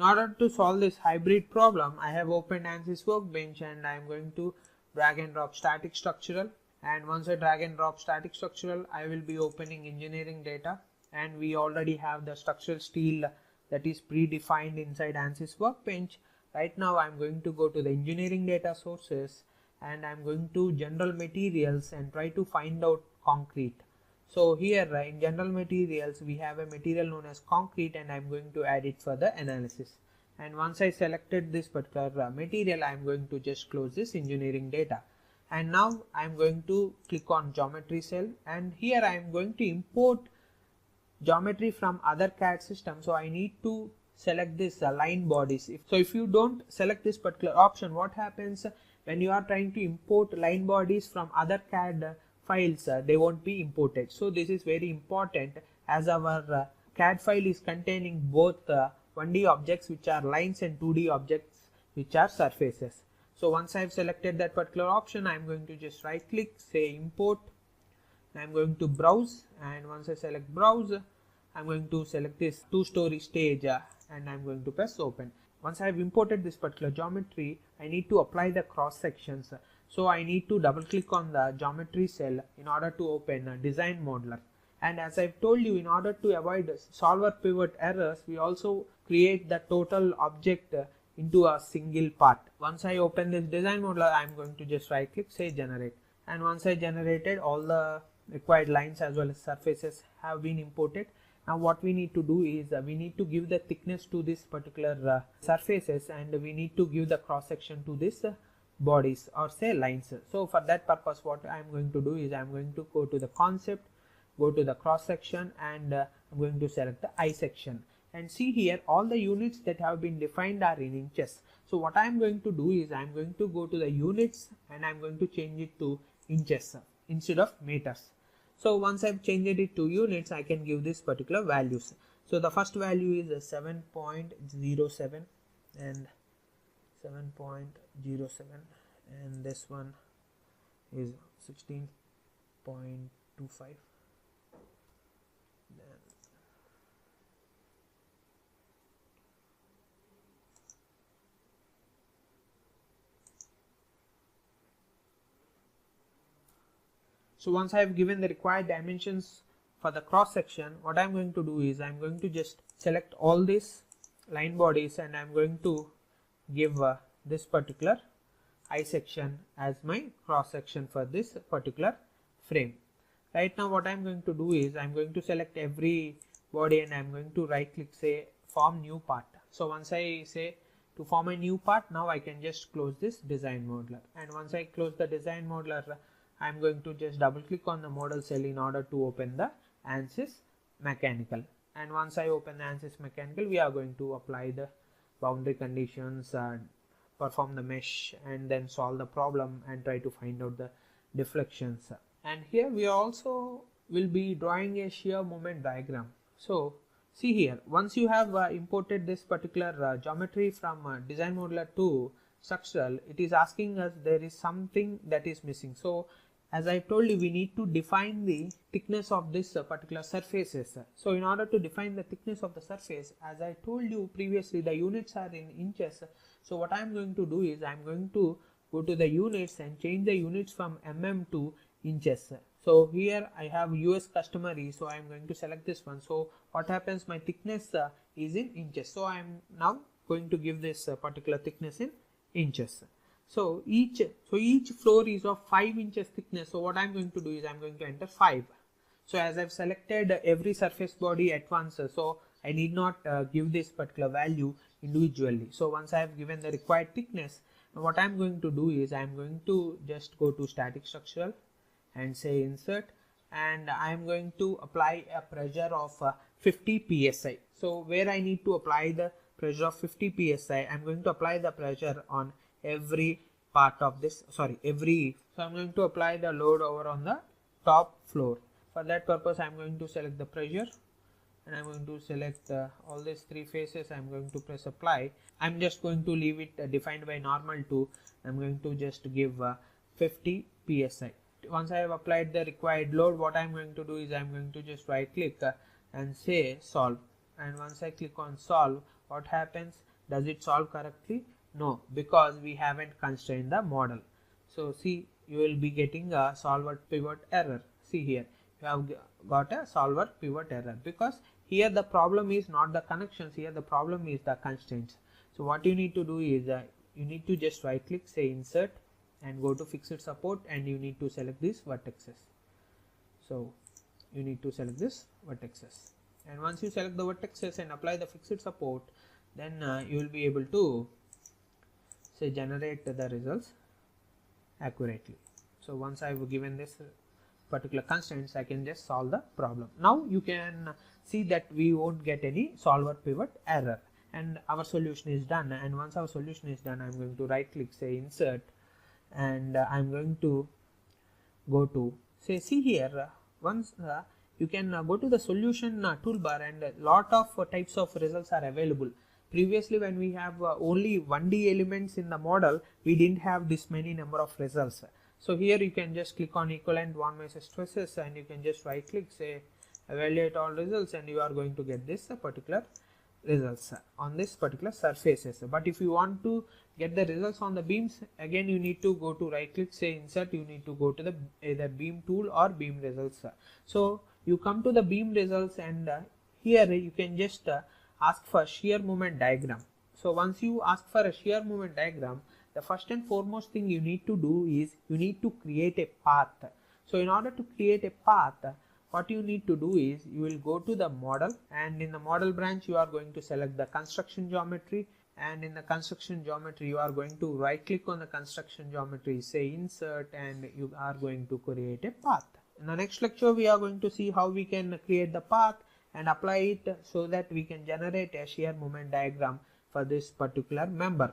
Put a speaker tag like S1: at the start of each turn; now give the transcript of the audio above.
S1: order to solve this hybrid problem, I have opened Ansys Workbench and I am going to drag and drop static structural. And once I drag and drop static structural, I will be opening engineering data, and we already have the structural steel that is predefined inside Ansys Workbench. Right now I am going to go to the engineering data sources and I am going to general materials and try to find out concrete. So here in general materials we have a material known as concrete, and I am going to add it for the analysis. And once I selected this particular material, I am going to just close this engineering data. And now I am going to click on geometry cell, and here I am going to import geometry from other CAD system. So I need to select this line bodies. If you don't select this particular option, what happens when you are trying to import line bodies from other CAD files, they won't be imported. So this is very important, as our CAD file is containing both 1D objects which are lines and 2D objects which are surfaces. So once I have selected that particular option, I am going to just right click, say import. I am going to browse, and once I select browse, I am going to select this 2-story stage and I am going to press open. Once I have imported this particular geometry, I need to apply the cross sections. So I need to double click on the geometry cell in order to open a design modeler. And as I've told you, in order to avoid solver pivot errors, we also create the total object into a single part. Once I open this design modeler, I'm going to just right click, say generate. And once I generated, all the required lines as well as surfaces have been imported. Now what we need to do is we need to give the thickness to this particular surfaces, and we need to give the cross section to this bodies or say lines. So for that purpose, what I am going to do is I am going to go to the concept, go to the cross section, and I'm going to select the I section. And see here, all the units that have been defined are in inches. So what I am going to do is I am going to go to the units and I am going to change it to inches instead of meters. So once I've changed it to units, I can give this particular values. So the first value is 7.07 and 7.07, and this one is 16.25. So once I have given the required dimensions for the cross section, what I am going to do is I am going to just select all these line bodies and I am going to give this particular I section as my cross section for this particular frame. Right now what I am going to do is I am going to select every body and I am going to right click, say form new part. So once I say to form a new part, now I can just close this design modeler. And once I close the design modeler, I am going to just double click on the model cell in order to open the Ansys mechanical. And once I open the Ansys mechanical, we are going to apply the boundary conditions, perform the mesh, and then solve the problem and try to find out the deflections. And here we also will be drawing a shear moment diagram. So see here, once you have imported this particular geometry from design modeler to structural, it is asking us there is something that is missing. So as I told you, we need to define the thickness of this particular surfaces. So in order to define the thickness of the surface, as I told you previously, the units are in inches. So what I am going to do is I am going to go to the units and change the units from mm to inches. So here I have US customary, so I am going to select this one. So what happens, my thickness is in inches. So I am now going to give this particular thickness in inches. So each floor is of 5 inches thickness. So what I am going to do is I am going to enter 5. So as I have selected every surface body at once, so I need not give this particular value individually. So once I have given the required thickness, what I am going to do is I am going to just go to static structural and say insert, and I am going to apply a pressure of 50 psi. So where I need to apply the pressure of 50 psi, I am going to apply the pressure on every part of this, so I'm going to apply the load over on the top floor. For that purpose, I am going to select the pressure and I am going to select all these 3 faces. I am going to press apply. I am just going to leave it defined by normal to, I am going to just give 50 psi. Once I have applied the required load, what I am going to do is I am going to just right click and say solve. And once I click on solve, what happens, Does it solve correctly? No, because we haven't constrained the model. So see, you will be getting a solver pivot error. See here, you have got a solver pivot error because here the problem is not the connections, here the problem is the constraints. So what you need to do is you need to just right click, say insert, and go to fixed support, and you need to select these vertices. So you need to select this vertices, and once you select the vertices and apply the fixed support, then you will be able to say generate the results accurately. So once I've given this particular constraints, I can just solve the problem. Now you can see that we won't get any solver pivot error, and our solution is done. And once our solution is done, I'm going to right click, say insert, and I'm going to go to, say, see here, once you can go to the solution toolbar, and a lot of types of results are available. Previously, when we have only 1D elements in the model, we didn't have this many number of results. So here you can just click on equivalent von Mises stresses, and you can just right click, say evaluate all results, and you are going to get this particular results on this particular surfaces. But if you want to get the results on the beams, again you need to go to right click, say insert, you need to go to the either beam tool or beam results. So you come to the beam results, and here you can just ask for shear moment diagram. So once you ask for a shear moment diagram, the first and foremost thing you need to do is you need to create a path. So in order to create a path, what you need to do is you will go to the model, and in the model branch you are going to select the construction geometry, and in the construction geometry you are going to right click on the construction geometry, say insert, and you are going to create a path. In the next lecture we are going to see how we can create the path and apply it so that we can generate a shear moment diagram for this particular member.